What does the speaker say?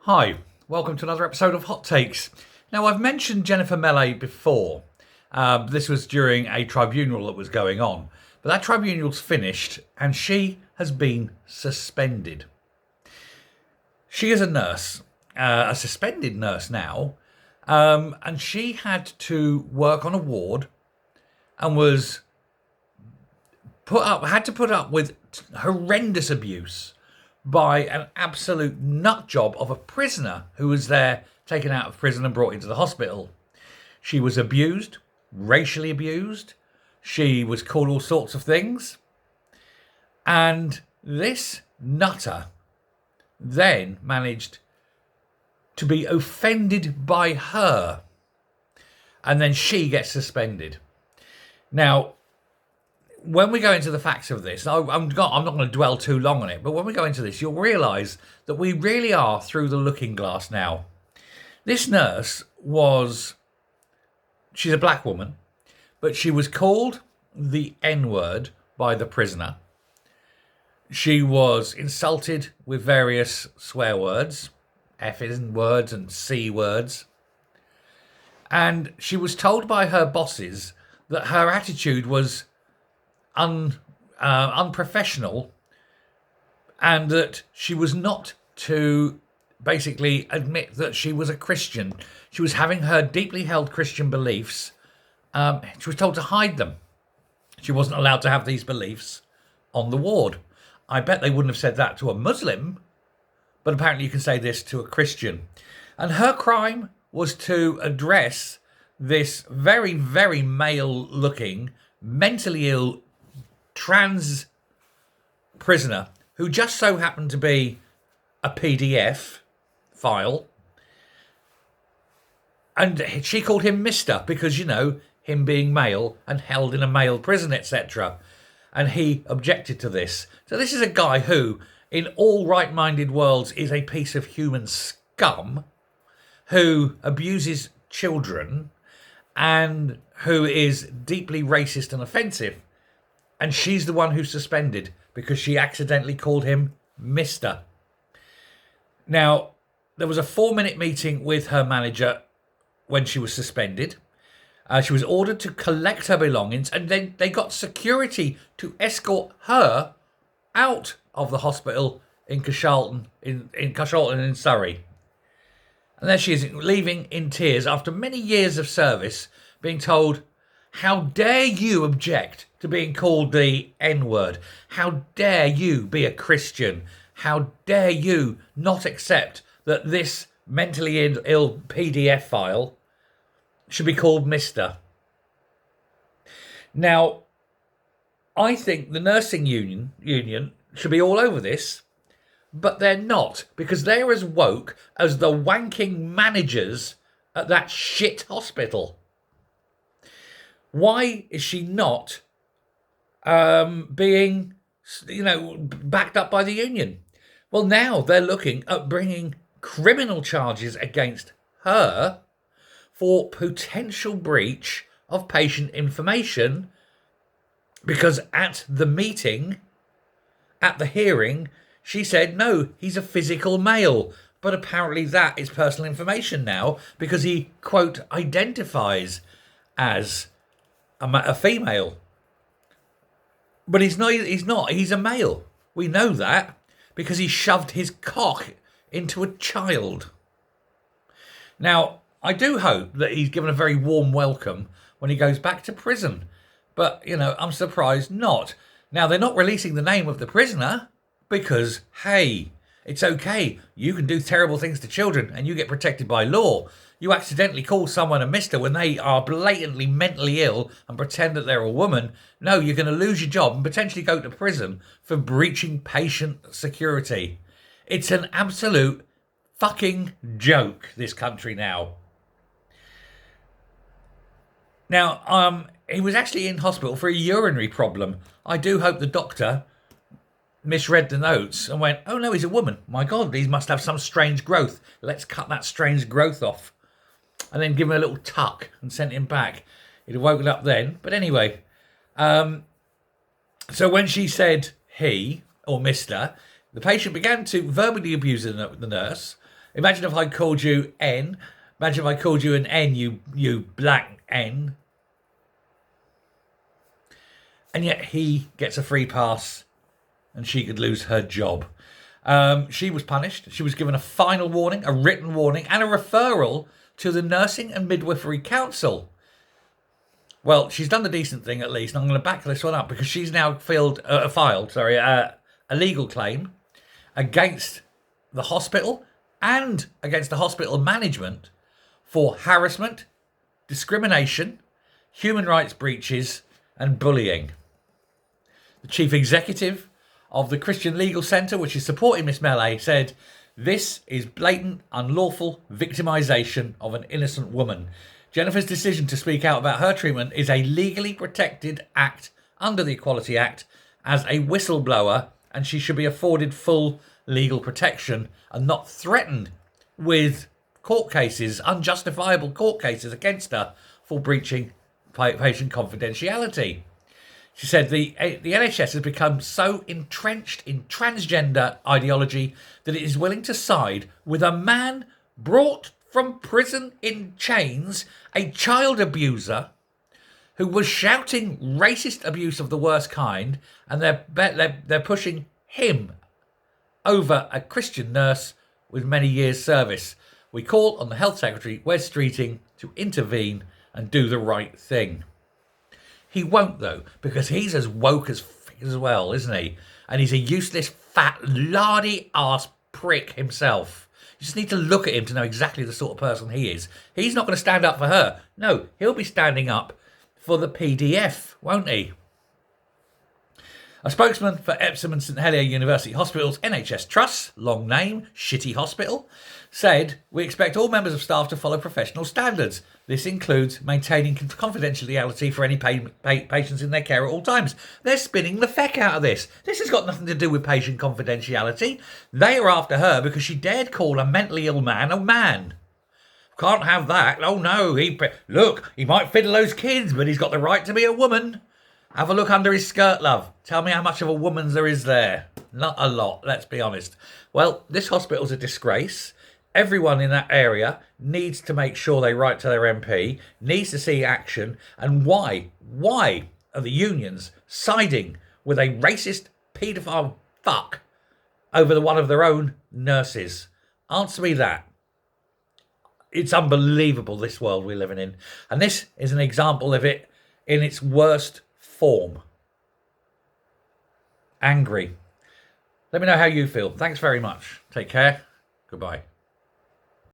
Hi, welcome to another episode of Hot Takes. Now, I've mentioned Jennifer Mellet before. This was during a tribunal that was going on. But that tribunal's finished and she has been suspended. She is a nurse, a suspended nurse now, and she had to work on a ward and had to put up with horrendous abuse by an absolute nut job of a prisoner who was there taken out of prison and brought into the hospital. She was abused, racially abused. She was called all sorts of things. And this nutter then managed to be offended by her. And then she gets suspended. Now, when we go into the facts of this, I'm not going to dwell too long on it, but when we go into this, you'll realise that we really are through the looking glass now. This nurse she's a black woman, but she was called the N-word by the prisoner. She was insulted with various swear words, F-ing words and C words. And she was told by her bosses that her attitude was unprofessional and that she was not to basically admit that she was a Christian. She was having her deeply held Christian beliefs. She was told to hide them. She wasn't allowed to have these beliefs on the ward. I bet they wouldn't have said that to a Muslim, but apparently you can say this to a Christian. And her crime was to address this very, very male-looking, mentally ill trans prisoner who just so happened to be a PDF file. And she called him Mr. because, him being male and held in a male prison, etc. And he objected to this. So this is a guy who, in all right-minded worlds, is a piece of human scum who abuses children and who is deeply racist and offensive. And she's the one who's suspended because she accidentally called him Mr. Now, there was a 4-minute meeting with her manager when she was suspended. She was ordered to collect her belongings, and then they got security to escort her out of the hospital in Cashalton, in Cashalton in Surrey. And there she is, leaving in tears after many years of service, being told, "How dare you object to being called the N-word? How dare you be a Christian? How dare you not accept that this mentally ill PDF file should be called Mr." Now, I think the nursing union should be all over this, but they're not, because they're as woke as the wanking managers at that shit hospital. Why is she not being, backed up by the union? Well, now they're looking at bringing criminal charges against her for potential breach of patient information, because at the meeting, at the hearing, she said, no, he's a physical male. But apparently that is personal information now because he, quote, identifies as a female. But he's not. He's a male. We know that because he shoved his cock into a child. Now, I do hope that he's given a very warm welcome when he goes back to prison. But, I'm surprised not. Now, they're not releasing the name of the prisoner because, hey, it's okay. You can do terrible things to children and you get protected by law. You accidentally call someone a mister when they are blatantly mentally ill and pretend that they're a woman. No, you're going to lose your job and potentially go to prison for breaching patient security. It's an absolute fucking joke, this country now. Now, he was actually in hospital for a urinary problem. I do hope the doctor misread the notes and went, oh no, he's a woman. My God, he must have some strange growth. Let's cut that strange growth off. And then give him a little tuck and sent him back. He'd have woken up then. But anyway, so when she said he, or Mr., the patient began to verbally abuse the nurse. Imagine if I called you N. Imagine if I called you an N, you black N. And yet he gets a free pass and she could lose her job. She was punished. She was given a final warning, a written warning, and a referral to the Nursing and Midwifery Council. Well, she's done the decent thing at least, and I'm going to back this one up because she's now filed a legal claim against the hospital and against the hospital management for harassment, discrimination, human rights breaches, and bullying. The chief executive of the Christian Legal Centre, which is supporting Miss Melee, said, "This is blatant, unlawful victimisation of an innocent woman. Jennifer's decision to speak out about her treatment is a legally protected act under the Equality Act as a whistleblower, and she should be afforded full legal protection and not threatened with court cases, unjustifiable court cases against her for breaching patient confidentiality." She said the NHS has become so entrenched in transgender ideology that it is willing to side with a man brought from prison in chains, a child abuser who was shouting racist abuse of the worst kind, and they're pushing him over a Christian nurse with many years' service. We call on the Health Secretary, Wes Streeting, to intervene and do the right thing. He won't, though, because he's as woke as well, isn't he? And he's a useless, fat, lardy-ass prick himself. You just need to look at him to know exactly the sort of person he is. He's not going to stand up for her. No, he'll be standing up for the PDF, won't he? A spokesman for Epsom and St Helier University Hospitals NHS Trust, long name, Shitty Hospital, said, "We expect all members of staff to follow professional standards. This includes maintaining confidentiality for any patients in their care at all times." They're spinning the feck out of this. This has got nothing to do with patient confidentiality. They are after her because she dared call a mentally ill man a man. Can't have that. Oh no, he might fiddle those kids, but he's got the right to be a woman. Have a look under his skirt, love. Tell me how much of a woman's there is there. Not a lot, let's be honest. Well, this hospital's a disgrace. Everyone in that area needs to make sure they write to their MP, needs to see action. And why? Why are the unions siding with a racist paedophile fuck over one of their own nurses? Answer me that. It's unbelievable, this world we're living in. And this is an example of it in its worst form. Angry. Let me know how you feel. Thanks very much. Take care. Goodbye.